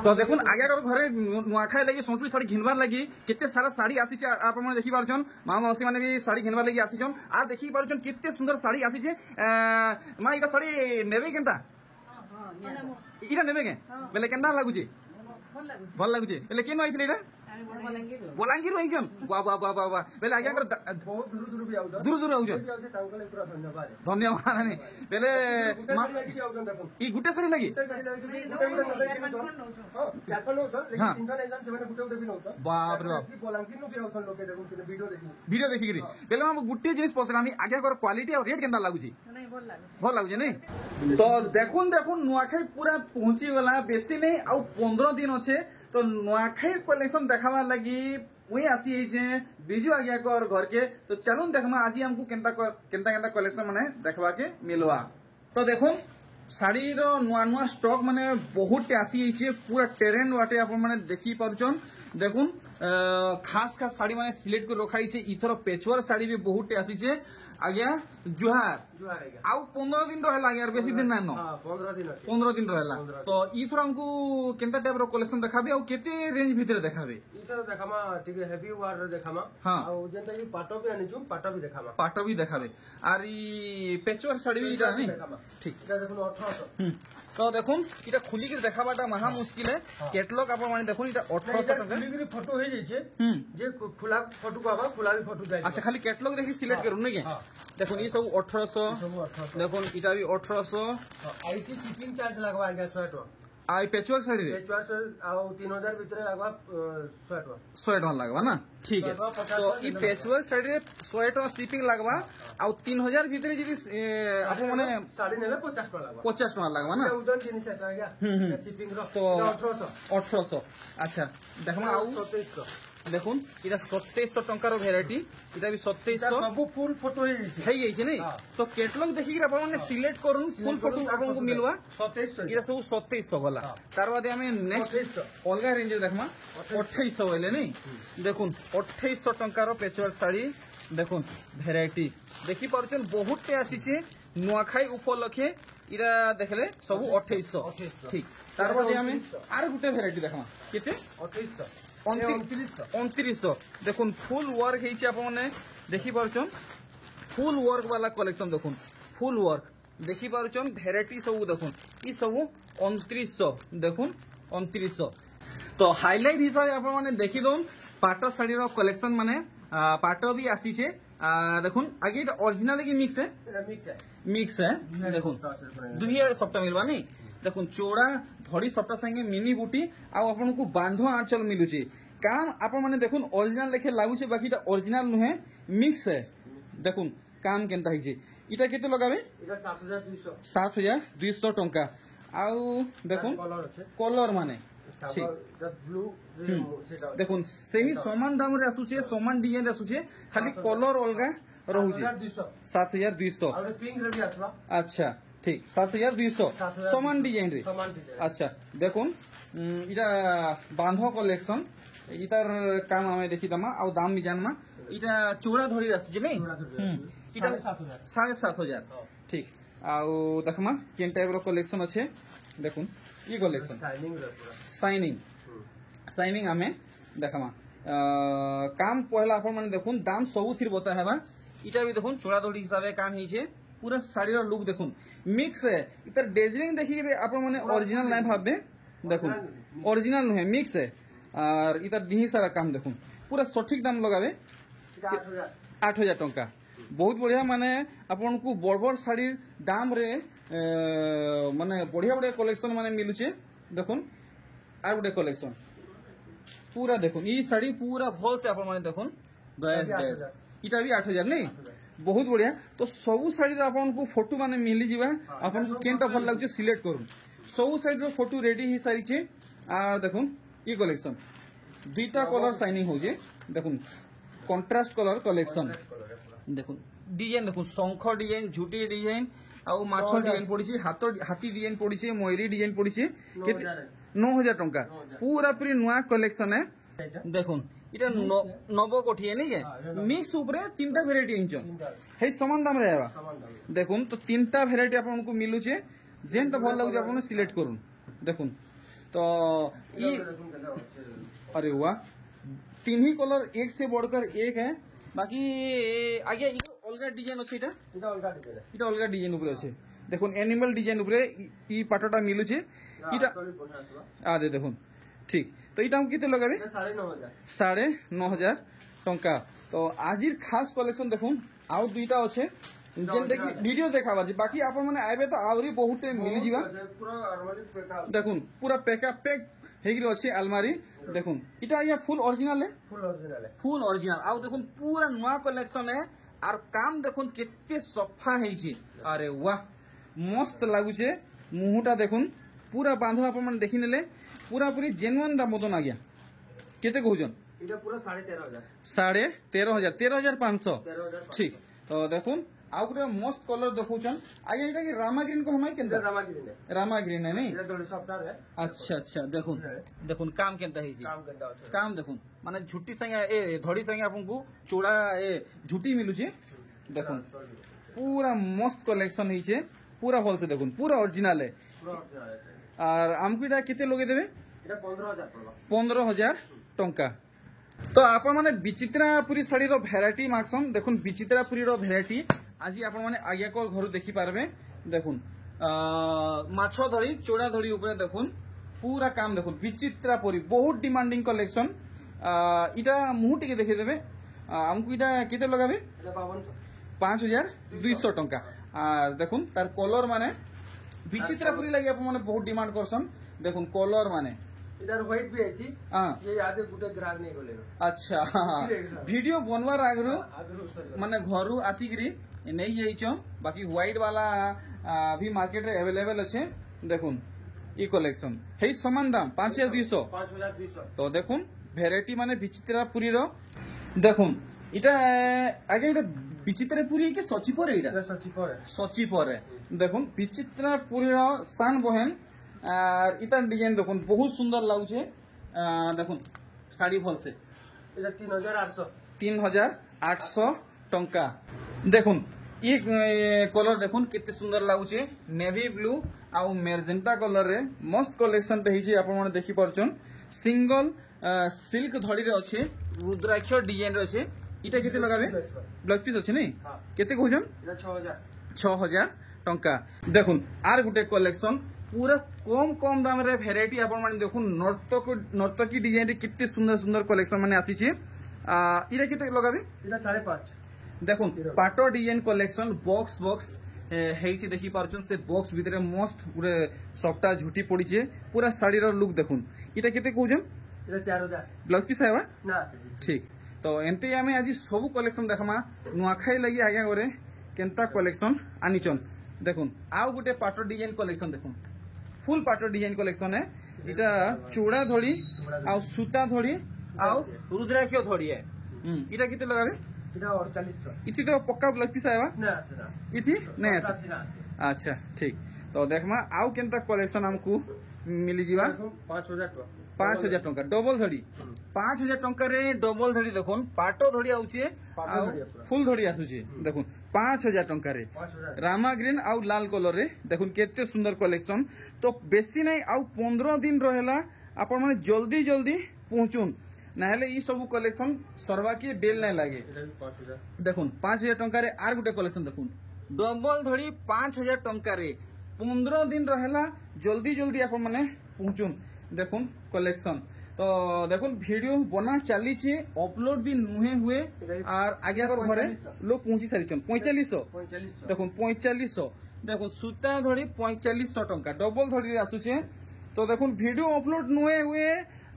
तो देखुन आगे घरे नुआखाई लगी सोनपुरी साड़ी घिनबार लगी केते सारा साड़ी आसी आप देखि पारुछन माँ मौसी माने भी साड़ी घिनबार लगी आसीछन आ देखि पारुछन केते सुंदर साड़ी आसीछे माँ इटा साड़ी नेबे केनता इटा नेबे के बेले केनता लागुची भल लागुची बेले केन आइथिले इटा बलांगीर आइछन वाह वाह वाह वाह बेले आगे बहुत दूर भी आउछन दूर आउछन धन्यवाद ने बेले ई गुटे साड़ी लगी बाप रे वीडियो देखि बेले हम गुटे जिनिस पसरामी आगे क्वालिटी और रेट केनता लागुची भल लागुची नहीं तो देखुन देखुन नुआखाई पूरा पहुंची गला बेसी नहीं आ 15 दिन अच्छे तो नुआखाई कलेक्शन देखावा लगी वही आसी बिजू आज्ञा कर घर के तो चलून देखमा आज हमको केनता केनता कलेक्शन माने देखवा के मिलवा तो देखो साड़ी रो नुआ नुआ स्टॉक माने बहुत आसी पूरा टेरेन वाटे आप माने देखि पारुछन देखुन खास खास साड़ी माने सिलेक्ट कर रखाई इथर पेचवर साड़ी भी बहुत आसी आज्ञा जुहार आउ 15 दिन रहला यार बेसी दिन ना 15 दिन रहला तो इथर हमको केनता टाइप रो कलेक्शन देखाबे आ केते रेंज भीतर देखाबे इथर देखामा ठीक हेवी वार देखामा आ जेंता कि पाटो भी आनिछु पाटो भी देखामा पाटो भी देखाबे आर ई पेचवर साड़ी भी इटा नहीं ठीक इटा देखुन 1800 तो देखुन इटा खुली के देखाबाटा महा मुश्किल है कैटलॉग आप माने देखुन इटा 1800 टका खुली के फोटो हे जे जे खुला फोटो को आबा खुला भी फोटो जाय अच्छा खाली कैटलॉग देखि सिलेक्ट करू नहीं के देखुन ई सब 1800 देखुन इटा भी 1800 आईटी शिपिंग चार्ज लगवा आगे 100 टका आई पेचवर्क साड़ी रे पेचवर्क आ 3000 भीतर लगवा 100 टका 100 टका लगवा ना ठीक है तो ई पेचवर्क साड़ी रे 100 टका शिपिंग लगवा आ 3000 भीतर जदी आप माने साड़ी नेले 50 टका लगवा 50 टका लगवा ना ओजन जिनिस आ गया शिपिंग रो तो 1800 अच्छा देखमा आउ 2700 देखुन इटा 2700 टंकार वेराइटी इटा भी 2700 सब फुल फोटो हे नहीं तो कैटलॉग देखि आप माने सिलेक्ट करूं फुल फोटो आपको मिलवा 2700 इटा सब 2700 गला तार बाद हमें नेक्स्ट अलगा रेंज देखमा 2800 होले नहीं देखुन 2800 टंकार पेचवर्क साड़ी देखुन वेराइटी देखि परछन बहुत टे आसी छे नुआखाई उपलक्षे इरा देखले सब 2800 ठीक तार बाद हमें आर गुटे वेराइटी देखमा केते 2900 देखुन फुल वर्क हेछि आप माने देखि परछन फुल वर्क वाला कलेक्शन देखुन फुल वर्क देखि परछन वेराइटी सब देखुन ई सब 2900 देखुन 2900 तो हाईलाइट हिसाब आप माने देखि दोन पाटो साड़ी रो कलेक्शन माने पाटो भी आसी छे देखुन आगे ओरिजिनल की मिक्स है देखुन 2000 सप्ताह मिलवा नहीं देखुन चौड़ा धड़ी सप्ताह संगे मिनी बूटी आपन को बांधो आंचल मिलुची काम आप माने देखुन ओरिजिनल लेखे लागुचे बाकी इटा ओरिजिनल नुहे मिक्स है देखुन काम केनता हिची इटा केते लगाबे इटा 7200 7200 टंका आउ देखुन कलर माने ब्लू देखुन सही समान दाम रे आसुचे समान डिजाइन रे आसुचे खाली कलर अलगा रहउचे 7200 और पिंक रे भी आसबा अच्छा ठीक 7200 समान डिजाइन रे अच्छा देखुन इटा बांधो कलेक्शन इतार काम हमें देखि दमा आ दाम भी जानमा इटा चौड़ा धड़ी आसुचे नहीं इटा 7500 ठीक आ देखमा केन टाइप रो कलेक्शन अच्छे देखुन ई कलेक्शन साइनिंग हमें देखमा काम पहला अपन माने देखुन दाम सबु थिर बता हेबा इटा भी देखुन चौड़ा धड़ी हिसाबे काम हिचे पूरा साड़ी रो लुक देखुन मिक्स है इतर डिजाइन देखि आप माने ओरिजिनल नै भाबे देखुन ओरिजिनल नुहे मिक्स है और इतर ढेर सारा काम देखुन पूरा सठिक दाम लगावे 8000 टंका बहुत बढ़िया माने आपन को बड़ बड़ साड़ी दाम रे माने बढ़िया बढ़िया कलेक्शन माने मिलुचे देखुन आर गुटे कलेक्शन पूरा देखुन ई साड़ी पूरा भल से आपन माने देखुन बेस्ट इटा भी 8000 नहीं बहुत बढ़िया तो सबु साड़ी आपन को फोटो माने मिली जीवा आपन को केनता भल लागजे सिलेक्ट करू सबु साड़ी रो फोटो रेडी ही सारी छे आ देखुन ई कलेक्शन दुईटा कलर साइनिंग हो जे देखुन कंट्रास्ट कलर कलेक्शन देखुन डिजाइन देखुन शंख डिजाइन झुटी डिजाइन आ माछ डिजाइन पड़ी हाथी डिजाइन पड़ी मयूरी डिजाइन पड़ी 9000 टंका पूरा पूरी नुआ कलेक्शन है देखुन इटा नव कोठी है नहीं के मिक्स ऊपर तीनटा वेराइटी इंचन हे समान दाम रे आबा देखुन तो तीनटा वेराइटी आपन को मिलुचे जेन तो भल लागु आपन सिलेक्ट करूँ देखुन तो ये अरे वाह, तीन ही कलर एक से बढ़कर एक है। बाकी आगे अलग डिजाइन अच्छे, এটা अलग डिजाइन ऊपर अच्छे। देखুন एनिमल डिजाइन ऊपर ई पाटटा मिलुचे इटा आदे देखुन ठीक। तो इटा किते लगाबे 9,500 टंका। तो आजिर खास कलेक्शन देखुन आउ दुईटा अच्छे जेन देखि वीडियो देखाबा जे बाकी आपन माने आइबे तो आउरी बहुते मिली जीवा। देखुन पूरा पैकअप पैक हेगिर अच्छे अलमारी। देखुन इटा या फुल ओरिजिनल है, फुल ओरिजिनल आउ देखुन पूरा नया कलेक्शन है। और काम देखुन केते सफा है। अरे वाह मस्त लगुचे। मुहटा देखुन पूरा बांध आप देखी नेले पूरा पूरी जेनुअन दाम मतन आ गया। केते कहउजन এটা পুরো 13,500 13,500 13,500 ठीक। तो देखुन आउ गोटे मस्त कलर देखौछन। आगे एटा कि रामा ग्रीन को हमाय केनता रामा ग्रीन है नहीं। এটা थोड़ी सॉफ्टवेयर है। अच्छा अच्छा देखुन देखुन काम केनता है काम देखुन माने झुटी संगे ए धड़ी संगे आपन को चोड़ा ए झुटी मिलुचे। देखुन पूरा मस्त कलेक्शन है पूरा होल से। देखुन पूरा ओरिजिनल है। और हमको इटा केते लगे देबे এটা 15,000 পড়বা 15,000 टंका। तो आपण माने विचित्रापुरी शाड़ी रो भेराइटी मागसन। देखुन विचित्रापुरी रो भेराइटी आज आपण माने आगे को घर देखि पारबे। देखुन माछो धड़ी चोड़ा धड़ी ऊपर देखुन पूरा काम देखुन विचित्रापुरी बहुत डिमांडिंग कलेक्शन। इटा मुह टिके देखि देबे हमको इटा केते लगाबे এটা 5200 5,200 टंका। और देखुन तार कलर माने विचित्रापुरी लगे आपण माने बहुत डिमांड करसन। देखुन कलर माने इधर व्हाइट भी ऐसी ये याद है गुटे ग्राहक नहीं बोले। अच्छा वीडियो बनवार आगरु माने घरु आसिकरी नहीं जाइछो। बाकी व्हाइट वाला भी मार्केट रे अवेलेबल अछि। देखुन ई कलेक्शन हे समान दाम 5,200। तो देखुन भेराइटी माने विचित्रापुरी रो। देखुन इटा आगे इटा विचित्रापुरी के सचिपर इटा सचिपर है। देखुन विचित्रापुरी रो सान बहन और इटा डिजाइन देखुन बहुत सुंदर लागुचे। देखुन साड़ी भल से 3,800 टंका। देखुन ये कलर देखुन कितने सुंदर लागुचे नेवी ब्लू आउ मेजेंटा कलर रे मस्त कलेक्शन रही आपण माने देखि परछन। सिंगल सिल्क धड़ी रे अच्छे रुद्राक्ष डिजाइन रे अच्छे। इटा केते लगाबे ब्लाउज पीस अच्छे नहीं केते कहजन 6,000 टंका। देखुन आर गुटे कलेक्शन पूरा कम कम दाम रे भेराइटी आपण माने देखुन नर्तकी डिजाइन रे कितने सुंदर सुंदर कलेक्शन माने आसी छे। इटा केते लगाबे এটা 5.5। देखुन पाटो डिजाइन कलेक्शन बॉक्स बॉक्स हेइछि देखि पारछन। से बॉक्स भितरे मस्त पूरे सफ्टा झुटी पड़ी छे पूरा साड़ी रो लुक देखुन। इटा केते कहजन এটা 4,000 ब्लाउज पीस आइबा ना ठीक। तो एमती आमे आज सब कलेक्शन देखमा नुआखाई लगी आगे करे केनता कलेक्शन आनिचन। देखुन आउ गुटे पाटो डिजाइन कलेक्शन देखुन फुल पाटो डिजाइन कलेक्शन है। इटा चूड़ा धड़ी आउ सूता धड़ी आउ रुद्राक्ष धड़ी है। इटा किते लगाबे এটা 4800। इति तो पक्का ब्लाउज पीस आइबा ना इति नहीं आसे। अच्छा ठीक। तो देखमा आउ केनता कलेक्शन हमको मिली जीवा 5,000 टंका डबल धड़ी 5,000 टंका रे डबल धड़ी। देखुन पाटो धड़ी आउचे फुल धड़ी आसुचे। देखुन 5,000 टंका रे रामा ग्रीन आउ लाल कलर रे। देखुन केते सुंदर कलेक्शन। तो बेसी नहीं आउ 15 दिन रहेला आपण माने जल्दी जल्दी पहुंचुन नाहले ई सब कलेक्शन सरवा के बेल नहीं लागे। देखुन 5,000 टंका रे आर गुटे कलेक्शन देखुन डबल धड़ी 5,000 टंका रे 15 दिन रहेला जल्दी जल्दी आपण माने पहुंचुन। देखुन कलेक्शन। तो देखुन वीडियो बना चली अपलोड भी नुहे हुए और आगे घरे लोग पहुंची सारी 4500। देखुन 4500 देखुन सूता धड़ी 4500 टंका डबल धड़ी आसुचे। तो देखुन वीडियो अपलोड नुहे हुए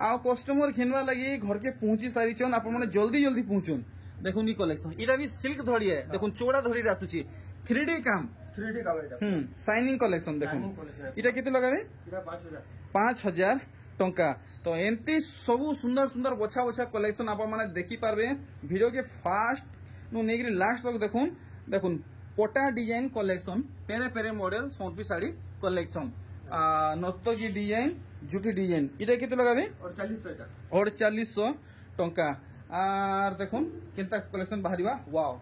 आ कस्टमर घिनवा लगी घर के पहुंची सारी आप जल्दी जल्दी पहुंचुन। देखुन ई कलेक्शन इटा भी सिल्क धड़ी है। देखुन चोड़ा धड़ी आसुची 3D काम साइनिंग कलेक्शन। देखुन इटा केते लगाबे 5,000 टंका। तो एमती सब सुंदर सुंदर बछा बछा कलेक्शन आप माने देखि पारबे वीडियो के फास्ट नु नेगरी लास्ट तक। देखुन देखुन पोटा डिजाइन कलेक्शन पेरे पेरे मॉडल सोंपी साड़ी कलेक्शन नर्तकी डिजाइन जुटी डिजाइन इटा केते लगाबे 4800 टंका। आर देखुन केनता कलेक्शन बाहरिबा वाओ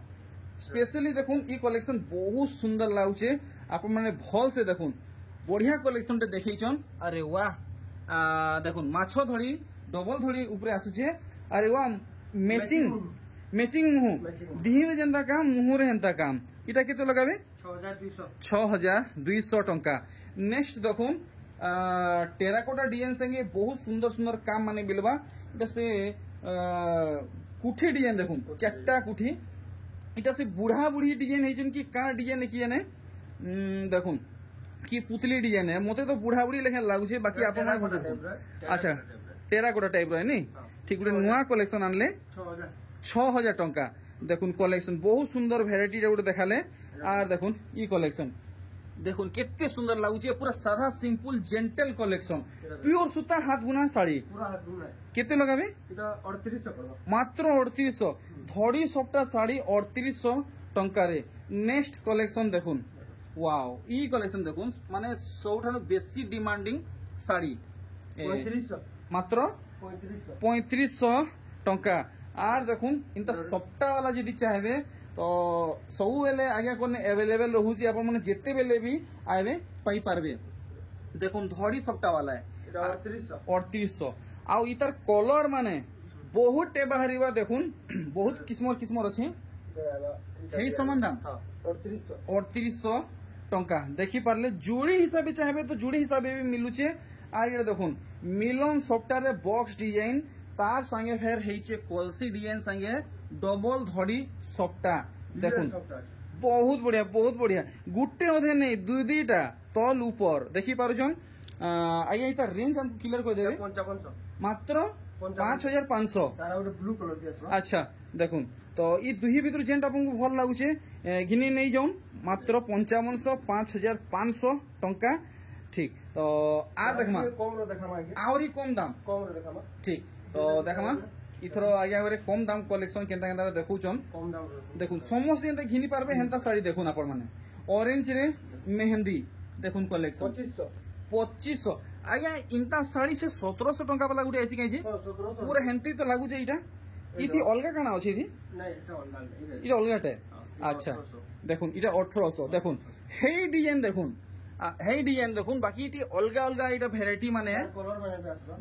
स्पेशली देखुन ई कलेक्शन बहुत सुंदर लागुचे। आप माने भल से देखुन बढ़िया कलेक्शन टे देखैछन। अरे वाह দেখুন মাছ ধরি ডবল ধরি উপরে আসুছে আর এওয়া ম্যাচিং ম্যাচিং মুহু দিহিরে যেন্তা কাম মুহুরে হেন্তা কাম এটা কেতে লগাবে 6200 টঙ্কা। নেক্সট দেখুন টেরাকোটা ডিজাইন সঙ্গে বহুত সুন্দর সুন্দর কাম মানে মিলবা। এটা সে কুঠি ডিজাইন দেখুন 4টা কুঠি। এটা সে বুড়া বুড়ি ডিজাইন হয়েছেন কি কাঁ ডিজাইন কি জানে দেখুন কি পুতলি ডিজাইন মতে তো বুড়া বুড়ি লেখা লাগুছে বাকি আপনার আচ্ছা টেরাকোটা টাইপ নি ঠিক গোটে নূয়া কলেকশন আনলে 6000 টঙ্কা। দেখুন কলেকশন বহুত সুন্দর ভ্যারাইটি গোটে দেখালে আর দেখুন ই কলেকশন দেখুন কেতে সুন্দর লাগুছে পুরা সাদা সিম্পল জেন্টেল কলেকশন পিওর সুতা হাত বুনা শাড়ি কেতে লগাবে মাত্র 3800 ধড়ি সবটা শাড়ি 3800 টঙ্কারে। নেক্সট কলেকশন দেখুন ওয়াও ই কলেকশন দেখুন মানে সবঠানো বেশি ডিমান্ডিং শাড়ি মাত্র 3500 টঙ্কা। আর দেখুন ইনতা সপ্তা वाला যদি চাইবে তো সবু বেলে আগে কোন अवेलेबल রহুছি আপন মানে যেতে বেলে বি আইবে পাই পারবে। দেখুন ধড়ি সপ্তা वाला এটা 3800 আউ ইতার কলর মানে বহুত टे বাহারিবা দেখুন বহুত কিসমর আছে এই সমান দাম 3800 টঙ্কা। দেখি পারলে জুড়ি হিসাবে চাইবে তো জুড়ি হিসাবে বি মিলুছে। আর এটা দেখুন মিলন সফটওয়্যারে বক্স ডিজাইন তার সঙ্গে ফের হয়েছে কলসি ডিজাইন সঙ্গে ডবল ধড়ি সফটা দেখুন বহুত বড়িয়া গুটে অধে নেই দুইটা তল উপর দেখি পারুছন। আজ্ঞা এটা রেঞ্জ আমি ক্লিয়ার করে দেবে মাত্র 5500। আচ্ছা দেখুন তো এই দুই ভিতর যেটা আপনার ভাল লাগুছে ঘিনি নেই যাও মাত্র 5500 5500 টঙ্কা ঠিক। তো আর দেখমা আহরি কম দাম ঠিক তো দেখামা ইথর আজ্ঞা কম দাম কলেকশন কেনতা কেনতা দেখুছন দেখুন সমস্ত যেটা ঘিনি পারবে হেনতা শাড়ি দেখুন আপন মানে অরেঞ্জ রে মেহেন্দি দেখুন কলেকশন 2500 আজ্ঞা ইনতা শাড়ি সে 1700 টঙ্কা वाला গুটে আইছি কাইছে পুরা হেনতি তো লাগুছে এটা ইতি অলগা কানা আছে ইতি না এটা অলগাটে আচ্ছা দেখুন এটা 1800 দেখুন হেই ডিজাইন দেখুন বাকি এটি অলগা এটা ভ্যারাইটি মানে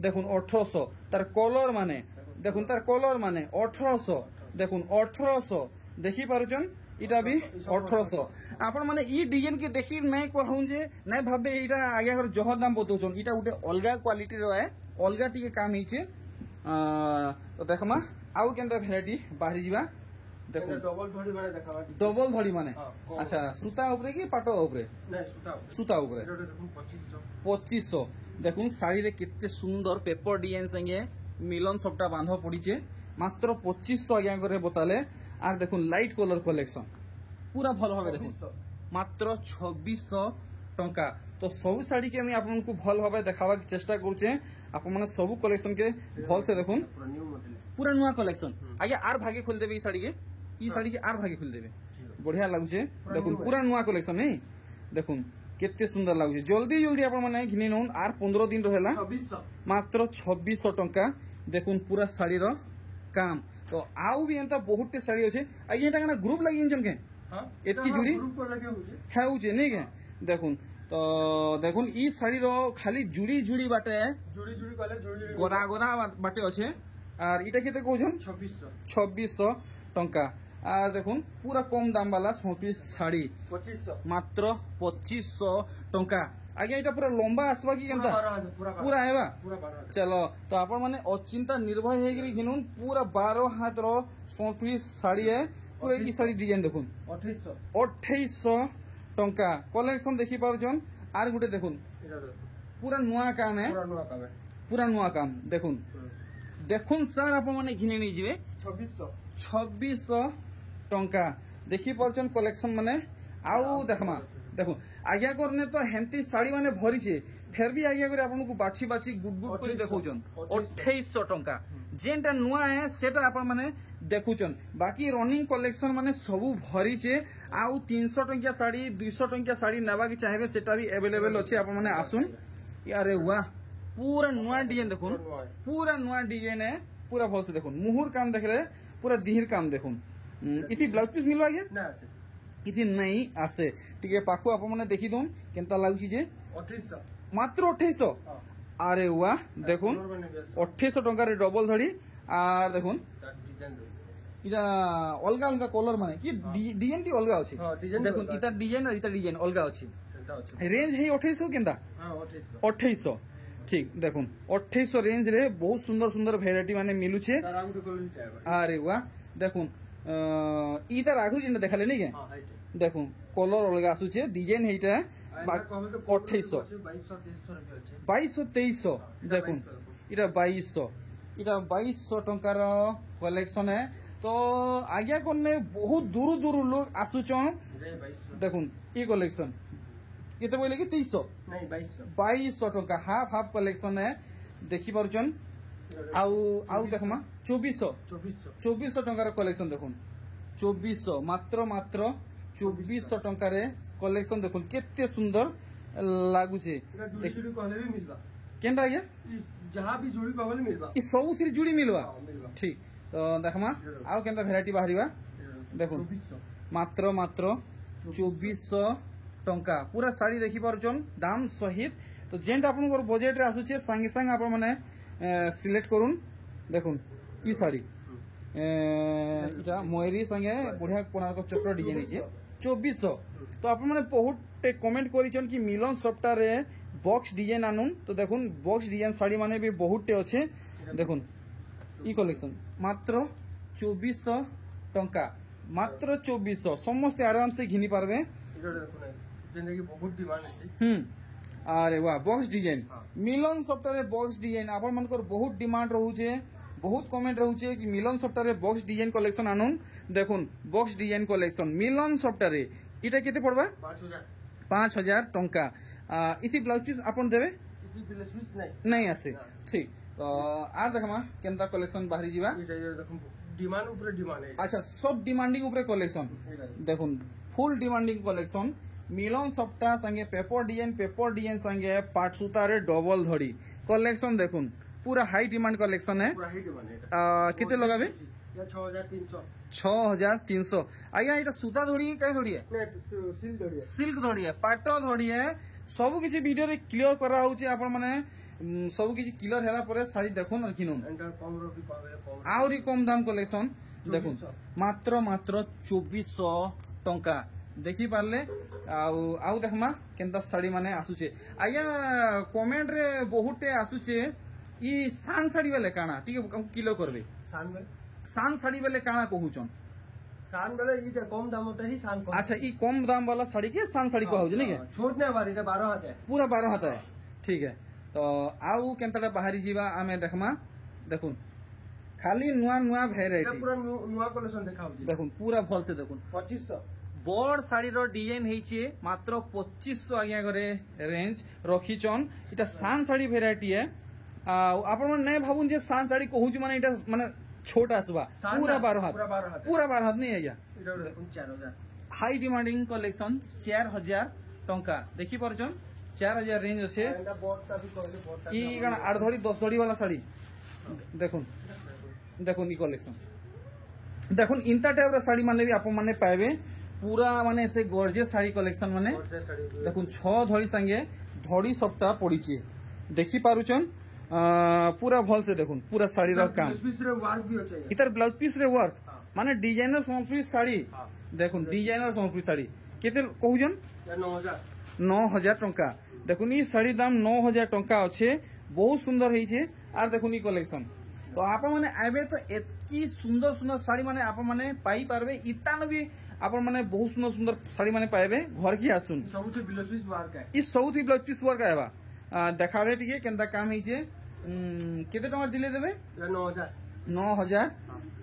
দেখুন 1800 তার কলর মানে দেখুন তার কলর মানে 1800 দেখুন 1800 দেখি পারুছন এটা বি 1800 আপন মানে ই ডিজাইন কে দেখি নাই कहूं যে নাই ভাবে এটা আগে আর জহ দাম বতৌছন এটা উঠে অলগা কোয়ালিটি রহে অলগা টিকে কাম হিছে। তো দেখমা আউ কেনতা ভ্যারাইটি বাহিরি যা দেখুন ডবল ধড়ি মানে আচ্ছা সুতা উপরে কি পাটো উপরে সুতা উপরে 2500 দেখুন শাড়িরে কেতে সুন্দর পেপর ডিজাইন সঙ্গে মিলন সবটা বাঁধ পড়িছে মাত্র 2500 আজ্ঞা করে বতালে। আর দেখুন লাইট কলর কলেকশন পুরা ভালো ভাবে দেখুন মাত্র 2600 টঙ্কা। তো সবু শাড়ি কে আমি আপনাকে ভালো ভাবে দেখাবার চেষ্টা করছে আপন মানে সবু কলেকশন কে ভাল সে দেখুন পুরা নয়া কলেকশন আগে আর ভাগে খুল দেবে এই শাড়ি কে আর ভাগে খুল দেবে বঢ়িয়া লাগুছে দেখুন পুরা নয়া কলেকশন নেই দেখুন কেতে সুন্দর লাগুছে জলদি আপন মানে ঘিনি নউন আর 15 দিন রহেলা মাত্র 2600 টঙ্কা। দেখুন পুরা শাড়ির কাম তো আউ বি এন্তা বহুতটি শাড়ি আছে আগে এটা কেন গ্রুপ লাগি ইনজন কে এতকি জুড়ি হ্যাঁ উছে নেই কে দেখুন তো দেখুন ই শাড়ির খালি জুড়ি বাটে গোদা বাটে আছে আর এটা কেতে কৌছন 2600 টঙ্কা। আর দেখুন পুরা কম দাম वाला 34 শাড়ি 2500 মাত্র 2500 টঙ্কা। আগে এটা পুরা লম্বা আসবা কি কেনতা পুরা হেবা চলো তো আপন মানে অচিন্তা নির্ভয় হয়ে গিরি ঘিনুন পুরা 12 হাতর 34 শাড়ি পুরা এই শাড়ি ডিজাইন দেখুন 2800 টঙ্কা কলেকশন দেখি পারছন। আর গুটে দেখুন পুরা নয়া কাম পুরা নয়া কাম দেখুন স্যার আপন মানে ঘিনে নিয়ে যাবে 2600 টঙ্কা দেখি পারছন কলেকশন মানে আউ দেখমা দেখুন আজ্ঞা করনে তো হেন্তি শাড়ি মানে ভরিছে ফের বি আজ্ঞা করে আপনাকে বাছি গুড করে দেখুছন 2800 টঙ্কা যেটা নূয়া সেটা আপন মানে দেখুছন বাকি রনিং কলেকশন মানে সবু ভরিছে আউ 300 টঙ্কিয়া শাড়ি 200 টঙ্কিয়া শাড়ি নেবা কি চাইবে সেটা বি अवेलेबल আছে আপন মানে আসুন। আরে ওয়াহ পুরা নূয়া ডিজাইন দেখুন পুরা নূয়া ডিজাইন পুরা ভালসে দেখুন মুহুর কাম দেখলে পুরা দিহির কাম দেখুন ইতি ব্লাউজ পিস মিলবা আগে না আছে ইতি নাই আছে টিকে পাখু আপন মানে দেখি দউন কেনতা লাগুছি যে 2800 মাত্র 2800 আরে ওয়া দেখুন 2800 টঙ্কার ডবল ধড়ি আর দেখুন এটা অলগা অলগা কলর মানে কি ডিজাইন টি অলগা আছে দেখুন ইতার ডিজাইন আর ইতার ডিজাইন অলগা আছে রেঞ্জ হেই 2800 কেনতা 2800 ঠিক দেখুন 2800 রেঞ্জ রে বহুত সুন্দর সুন্দর ভ্যারাইটি মানে মিলুছে আরে ওয়া দেখুন ইতার আগুর যেটা দেখালে নি কে দেখুন কলর অলগা আসুছে ডিজাইন হেইটা 2800 2200 2300 দেখুন এটা 2200 এটা 2200 টঙ্কার কলেকশন है तो आज्ञा करने बहुत दूर दूर लोग आसुचन देखुन ये कलेक्शन केते बोले कि 2300 नहीं 2200 टंका हाफ हाफ कलेक्शन है देखि पारुचन आउ आउ देखमा 2400 टंकार कलेक्शन देखुन 2400 मात्र मात्र 2400 टंकार कलेक्शन देखुन केते सुंदर लागुचे जुड़ी कहले भी मिलबा केनटा आज्ञा जहां भी जुड़ी कहले मिलबा ई सब थी जुड़ी मिलवा ठीक तो देखमा आउ केनता वैरायटी बाहरिबा देखुन मात्र मात्र 2400 टंका पूरा साड़ी देखि पारुचन दाम सहित तो जेंट आपनकर बजेट रे आसुचे संगे संग आपण माने सिलेक्ट करून देखुन ई साड़ी इटा मोयरी संगे बढ़िया कोणार्क चक्र डिजाइन हिचे 2400 तो आपण माने बहुत कमेंट करिचन कि मिलन सप्ताह रे बॉक्स डिजाइन आनुन तो देखुन बॉक्स डिजाइन साड़ी माने भी बहुत टे अच्छे देखुन ई कलेक्शन मात्र 2400 टंका मात्र 2400 समस्त आराम से घिनी पारबे बहुत डिमांड अरे वाह बॉक्स डिजाइन मिलन सप्ताह रे बॉक्स डिजाइन आपण मनकर बहुत डिमांड रहउचे बहुत कमेंट रहउचे कि मिलन सप्ताह रे बॉक्स डिजाइन कलेक्शन आनुन देखुन बॉक्स डिजाइन कलेक्शन मिलन सप्ताह रे इटा केते पड़बा 5000 टंका इति ब्लाउज पीस आपण देबे इति ब्लाउज पीस नहीं आसे ठीक तो आर देखमा केनता कलेक्शन बाहरी जीवा डिमांड ऊपर डिमांड है अच्छा सब डिमांडिंग ऊपर कलेक्शन देखुन फुल डिमांडिंग कलेक्शन मिलन सप्ताह संगे पेपर डिजाइन संगे पाट सूता रे डबल धड़ी कलेक्शन देखुन पूरा हाई डिमांड कलेक्शन है कितने लगाबे 6300 आज्ञा ये सूता धड़ी कई धड़ी है सिल्क धड़ी है पाट धड़ी है सब किसी वीडियो रे क्लियर करा होउचे आपण माने सब किसी क्लियर हैला परे साड़ी देखुन और किनुन आउरी कम दाम कलेक्शन देखुन मात्र मात्र 2400 टंका देखि पारले आउ देखमा केनता साड़ी माने आसुचे आज्ञा कमेंट रे बहुते आसुचे ई सान साड़ी वाले काना ठीक किलो करबे सान साड़ी वाले काना कहूचन सान वाले ई कम दाम ही सान अच्छा ई कम दाम वाला साड़ी के सान साड़ी कहू नहीं के छोटने वाली 12 हाथ है पूरा 12 हाथ है ठीक है तो आउ केनता बाहरी जीवा आमे देखमा देखुन खाली नुआ नुआ वैरायटी पूरा नुआ कलेक्शन देखाउ देखुन पूरा भल से देखुन 2500 बड़ शाड़ी डिजाइन है मात्र 2500 आज्ञा करे रेंज रखीचन इटा सान साड़ी वेराइटी है आपण नहीं भावुन जे सान साड़ी कहूँ माने इटा माने छोटा आसवा पूरा 12 हाथ नहीं आज्ञा हाई डिमांडिंग कलेक्शन 4000 टंका देखि परचन 4000 रेंज अच्छे ई कण 8 धड़ी 10 धड़ी वाला साड़ी देखुन देखुन ई कलेक्शन देखुन इंता टाइप रा साड़ी माने भी आपण माने पाएबे पूरा माने से गॉर्जियस साड़ी कलेक्शन माने देखुन 6 धड़ी संगे धड़ी सबटा पड़ी देखि पारुचन पूरा भल से देखुन पूरा साड़ी रा काम इधर ब्लाउज पीस रे वर्क माने डिजाइनर समर्पित साड़ी देखुन डिजाइनर समर्पित साड़ी केते कहूजन 9000 टंका देखुन ई साड़ी दाम 9000 टंका अच्छे बहुत सुंदर है आर देखुन ई कलेक्शन तो आप माने आबे तो एतकी सुंदर सुंदर साड़ी माने आप माने पाई पारबे इतान भी आपण माने बहुत सुंदर सुंदर साड़ी माने पाएबे घर की आसुन सबथि ब्लाउज पीस वर्क है ई सबथि ब्लाउज पीस वर्क आबा देखाबे टिके केनता काम हिचे केते टंका दिले देबे 9000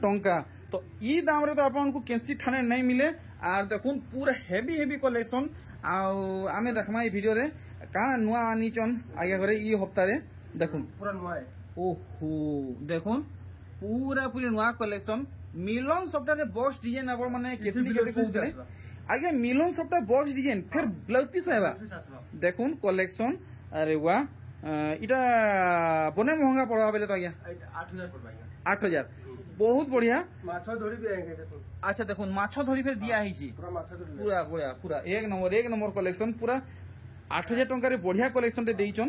टंका तो ई दाम रे तो आपन को केंसी ठाने नहीं मिले आर देखुन पूरा हेवी हेवी कलेक्शन आमे देखमा ई वीडियो रे का नुआ आनीचन आगे करे ई हफ्ता रे देखुन पूरा नुआ है ओहो देखुन पूरा पूरी नुआ कलेक्शन मिलन सबटा रे बॉक्स डिजाइन आपण माने केतनी केते कहउतले आगे मिलन सबटा बॉक्स डिजाइन फिर ब्लाउज पीस आबा देखुन कलेक्शन अरे वाह इटा बने महंगा पड़वा बेले तो आज्ञा 8000 पड़वा 8000 बहुत बढ़िया माछो धड़ी भी आएंगे देखो अच्छा देखो माछो धड़ी फिर दिया ही पूरा बढ़िया पूरा एक नंबर कलेक्शन पूरा 8000 टंका रे बढ़िया कलेक्शन रे देइचन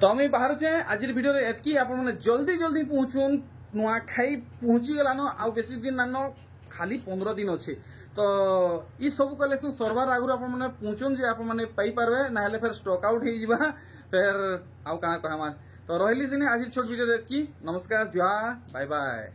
तो आम बाहर आज भिडियो एतकी आप जल्दी जल्दी पहुँचुन नुआखाई पहुँची गलान आ बेसी दिन नान खाली 15 दिन अच्छे तो ये सब कलेक्शन सरवार आगु आप पहुँचुन जे आप पाई पारे ना फिर स्टॉक आउट हो फिर आउ क्या कहमा तो रही सिने आज छोट भिडियो एतकी नमस्कार जुहार बाय बाय।